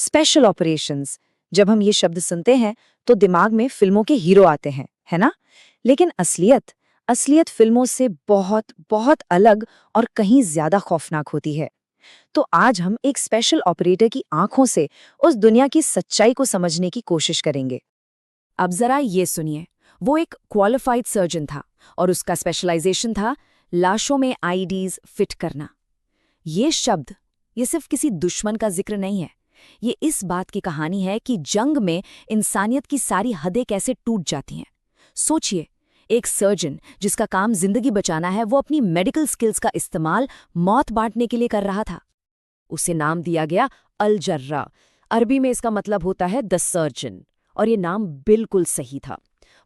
Special operations. जब हम ये शब्द सुनते हैं तो दिमाग में फिल्मों के हीरो आते हैं, है ना? लेकिन असलियत असलियत फिल्मों से बहुत बहुत अलग और कहीं ज्यादा खौफनाक होती है। तो आज हम एक स्पेशल ऑपरेटर की आंखों से उस दुनिया की सच्चाई को समझने की कोशिश करेंगे। अब जरा ये सुनिए, वो एक क्वालिफाइड सर्जन था और उसका स्पेशलाइजेशन था लाशों में आईडीज फिट करना। ये सिर्फ किसी दुश्मन का जिक्र नहीं है। ये इस बात की कहानी है कि जंग में इंसानियत की सारी हदें कैसे टूट जाती हैं। सोचिए, एक सर्जन जिसका काम जिंदगी बचाना है, वो अपनी मेडिकल स्किल्स का इस्तेमाल मौत बांटने के लिए कर रहा था। उसे नाम दिया गया अल जर्रा। अरबी में इसका मतलब होता है द सर्जन, और ये नाम बिल्कुल सही था।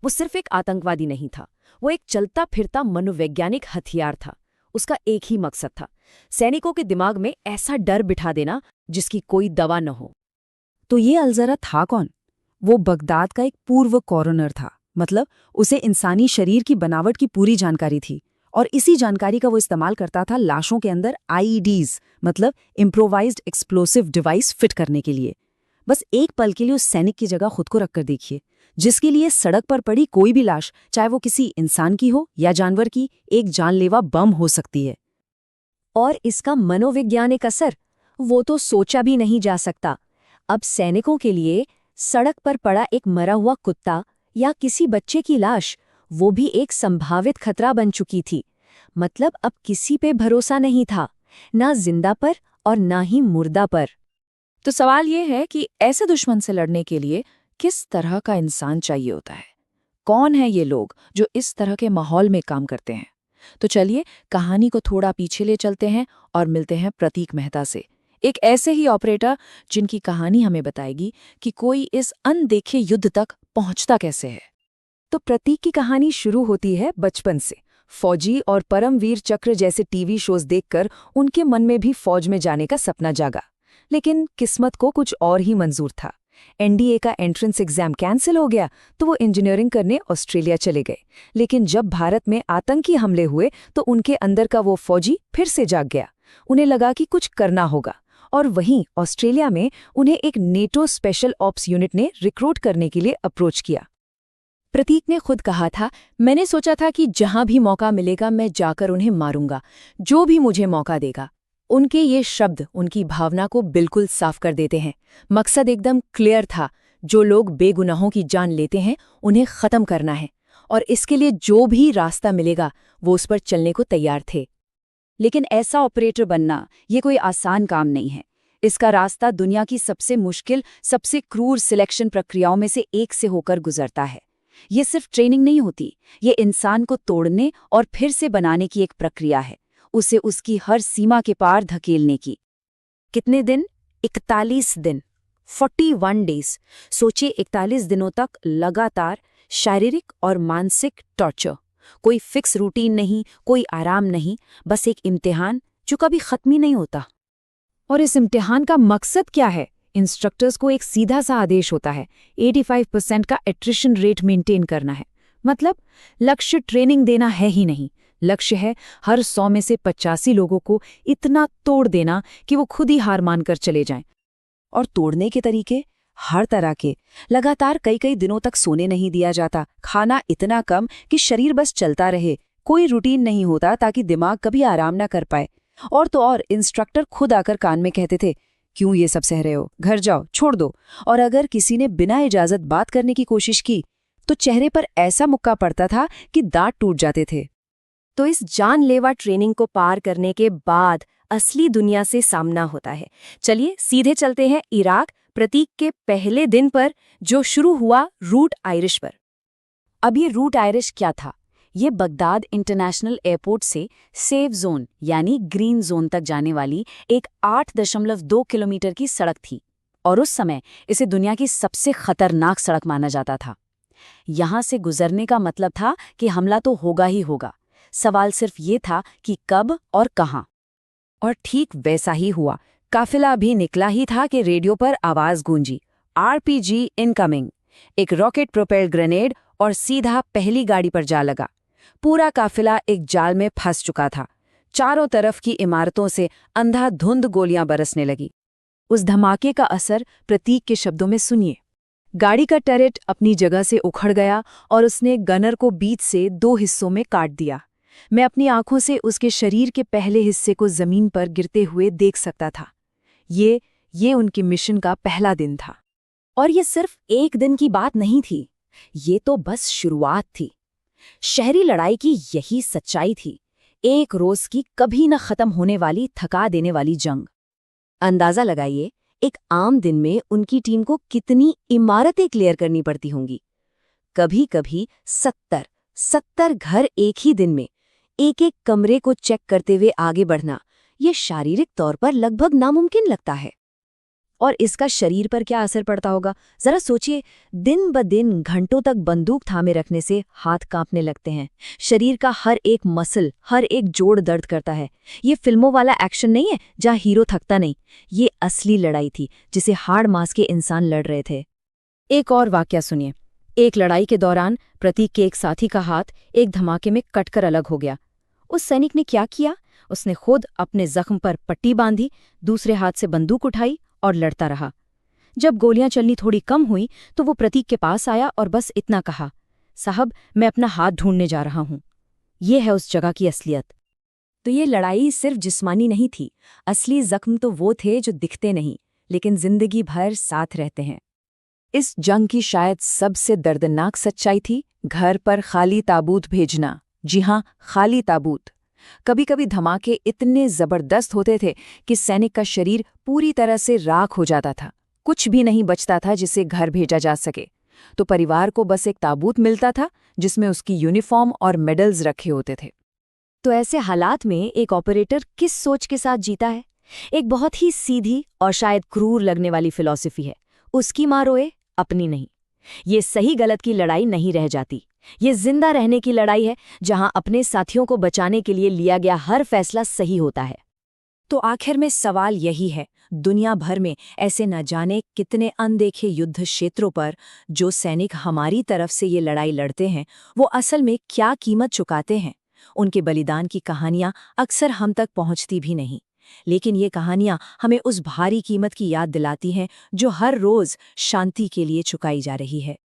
वो सिर्फ एक आतंकवादी नहीं था, वो एक चलता फिरता मनोवैज्ञानिक हथियार था। उसका एक ही मकसद था, सैनिकों के दिमाग में ऐसा डर बिठा देना जिसकी कोई दवा न हो। तो ये अलजरा था कौन? वो बगदाद का एक पूर्व कॉरोनर था। मतलब उसे इंसानी शरीर की बनावट की पूरी जानकारी थी, और इसी जानकारी का वो इस्तेमाल करता था लाशों के अंदर आईईडीज, मतलब इम्प्रोवाइज्ड एक्सप्लोसिव डिवाइस फिट करने के लिए। बस एक पल के लिए उस सैनिक की जगह खुद को रखकर देखिए, जिसके लिए सड़क पर पड़ी कोई भी लाश, चाहे वो किसी इंसान की हो या जानवर की, एक जानलेवा बम हो सकती है। और इसका मनोवैज्ञानिक असर, वो तो सोचा भी नहीं जा सकता। अब सैनिकों के लिए सड़क पर पड़ा एक मरा हुआ कुत्ता या किसी बच्चे की लाश, वो भी एक संभावित खतरा बन चुकी थी। मतलब अब किसी पे भरोसा नहीं था, ना जिंदा पर और ना ही मुर्दा पर। तो सवाल ये है कि ऐसे दुश्मन से लड़ने के लिए किस तरह का इंसान चाहिए होता है? कौन है ये लोग जो इस तरह के माहौल में काम करते हैं? तो चलिए कहानी को थोड़ा पीछे ले चलते हैं और मिलते हैं प्रतीक मेहता से, एक ऐसे ही ऑपरेटर जिनकी कहानी हमें बताएगी कि कोई इस अनदेखे युद्ध तक पहुंचता कैसे है। तो प्रतीक की कहानी शुरू होती है बचपन से। फौजी और परमवीर चक्र जैसे टीवी शोज देखकर उनके मन में भी फौज में जाने का सपना जागा। लेकिन किस्मत को कुछ और ही मंजूर था। एनडीए का एंट्रेंस एग्जाम कैंसिल हो गया तो वो इंजीनियरिंग करने ऑस्ट्रेलिया चले गए। लेकिन जब भारत में आतंकी हमले हुए तो उनके अंदर का वो फौजी फिर से जाग गया। उन्हें लगा कि कुछ करना होगा, और वहीं ऑस्ट्रेलिया में उन्हें एक नेटो स्पेशल ऑप्स यूनिट ने रिक्रूट करने के लिए अप्रोच किया। प्रतीक ने खुद कहा था, मैंने सोचा था कि जहां भी मौका मिलेगा मैं जाकर उन्हें मारूंगा, जो भी मुझे मौका देगा। उनके ये शब्द उनकी भावना को बिल्कुल साफ कर देते हैं। मकसद एकदम क्लियर था, जो लोग बेगुनाहों की जान लेते हैं उन्हें ख़त्म करना है, और इसके लिए जो भी रास्ता मिलेगा वो उस पर चलने को तैयार थे। लेकिन ऐसा ऑपरेटर बनना ये कोई आसान काम नहीं है। इसका रास्ता दुनिया की सबसे मुश्किल, सबसे क्रूर सिलेक्शन प्रक्रियाओं में से एक से होकर गुजरता है। ये सिर्फ ट्रेनिंग नहीं होती, ये इंसान को तोड़ने और फिर से बनाने की एक प्रक्रिया है, उसे उसकी हर सीमा के पार धकेलने की। कितने दिन? 41 दिन, 41 डेज। सोचिए, 41 दिनों तक लगातार शारीरिक और मानसिक टॉर्चर। कोई फिक्स रूटीन नहीं, कोई आराम नहीं, बस एक इम्तिहान जो कभी खत्म ही नहीं होता। और इस इम्तिहान का मकसद क्या है? इंस्ट्रक्टर्स को एक सीधा सा आदेश होता है, 85% का एट्रिशन रेट मेंटेन करना है। मतलब लक्ष्य ट्रेनिंग देना है ही नहीं, लक्ष्य है हर 100 में से 85 लोगों को इतना तोड़ देना कि वो खुद ही हार मानकर चले जाएं। और तोड़ने के तरीके हर तरह के। लगातार कई कई दिनों तक सोने नहीं दिया जाता, खाना इतना कम कि शरीर बस चलता रहे, कोई रूटीन नहीं होता ताकि दिमाग कभी आराम ना कर पाए। और तो और इंस्ट्रक्टर खुद आकर कान में कहते थे, क्यों ये सब सह रहे हो, घर जाओ, छोड़ दो। और अगर किसी ने बिना इजाजत बात करने की कोशिश की तो चेहरे पर ऐसा मुक्का पड़ता था कि दांत टूट जाते थे। तो इस जानलेवा ट्रेनिंग को पार करने के बाद असली दुनिया से सामना होता है। चलिए सीधे चलते हैं इराक, प्रतीक के पहले दिन पर, जो शुरू हुआ रूट आयरिश पर। अब ये रूट आयरिश क्या था? ये बगदाद इंटरनेशनल एयरपोर्ट से सेफ जोन यानी ग्रीन जोन तक जाने वाली एक 8.2 किलोमीटर की सड़क थी, और उस समय इसे दुनिया की सबसे खतरनाक सड़क माना जाता था। यहां से गुजरने का मतलब था कि हमला तो होगा ही होगा। सवाल सिर्फ ये था कि कब और कहां। और ठीक वैसा ही हुआ। काफिला अभी निकला ही था कि रेडियो पर आवाज गूंजी, आरपीजी इनकमिंग। एक रॉकेट प्रोपेल्ड ग्रेनेड और सीधा पहली गाड़ी पर जा लगा। पूरा काफिला एक जाल में फंस चुका था। चारों तरफ की इमारतों से अंधाधुंध गोलियां बरसने लगी। उस धमाके का असर प्रतीक के शब्दों में सुनिए। गाड़ी का टरेट अपनी जगह से उखड़ गया और उसने गनर को बीच से 2 हिस्सों में काट दिया। मैं अपनी आंखों से उसके शरीर के पहले हिस्से को जमीन पर गिरते हुए देख सकता था। ये उनके मिशन का पहला दिन था। और ये सिर्फ एक दिन की बात नहीं थी, ये तो बस शुरुआत थी। शहरी लड़ाई की यही सच्चाई थी, एक रोज की कभी न खत्म होने वाली थका देने वाली जंग। अंदाजा लगाइए, एक आम दिन में उनकी टीम को कितनी इमारतें क्लियर करनी पड़ती होंगी। कभी-कभी 70 घर एक ही दिन में, एक-एक कमरे को चेक करते हुए आगे बढ़ना, ये शारीरिक तौर पर लगभग नामुमकिन लगता है। और इसका शरीर पर क्या असर पड़ता होगा, जरा सोचिए। दिन ब दिन घंटों तक बंदूक थामे रखने से हाथ कांपने लगते हैं, शरीर का हर एक मसल, हर एक जोड़ दर्द करता है। ये फिल्मों वाला एक्शन नहीं है जहां हीरो थकता नहीं, ये असली लड़ाई थी जिसे हाड़ मांस के इंसान लड़ रहे थे। एक और वाकया सुनिए। एक लड़ाई के दौरान प्रतीक के एक साथी का हाथ एक धमाके में कटकर अलग हो गया। उस सैनिक ने क्या किया, उसने खुद अपने जख्म पर पट्टी बांधी, दूसरे हाथ से बंदूक उठाई और लड़ता रहा। जब गोलियां चलनी थोड़ी कम हुई तो वो प्रतीक के पास आया और बस इतना कहा, साहब मैं अपना हाथ ढूंढने जा रहा हूं। ये है उस जगह की असलियत। तो ये लड़ाई सिर्फ जिस्मानी नहीं थी, असली जख्म तो वो थे जो दिखते नहीं लेकिन जिंदगी भर साथ रहते हैं। इस जंग की शायद सबसे दर्दनाक सच्चाई थी घर पर खाली ताबूत भेजना। जी हां, खाली ताबूत। कभी-कभी धमाके इतने जबरदस्त होते थे कि सैनिक का शरीर पूरी तरह से राख हो जाता था, कुछ भी नहीं बचता था जिसे घर भेजा जा सके। तो परिवार को बस एक ताबूत मिलता था जिसमें उसकी यूनिफॉर्म और मेडल्स रखे होते थे। तो ऐसे हालात में एक ऑपरेटर किस सोच के साथ जीता है? एक बहुत ही सीधी और शायद क्रूर लगने वाली फिलॉसफी है, उसकी मां रोए, अपनी नहीं। ये सही गलत की लड़ाई नहीं रह जाती, ये जिंदा रहने की लड़ाई है जहां अपने साथियों को बचाने के लिए लिया गया हर फैसला सही होता है। तो आखिर में सवाल यही है, दुनिया भर में ऐसे न जाने कितने अनदेखे युद्ध क्षेत्रों पर जो सैनिक हमारी तरफ से ये लड़ाई लड़ते हैं, वो असल में क्या कीमत चुकाते हैं? उनके बलिदान की कहानियां अक्सर हम तक पहुंचती भी नहीं, लेकिन ये कहानियां हमें उस भारी कीमत की याद दिलाती हैं जो हर रोज शांति के लिए चुकाई जा रही है।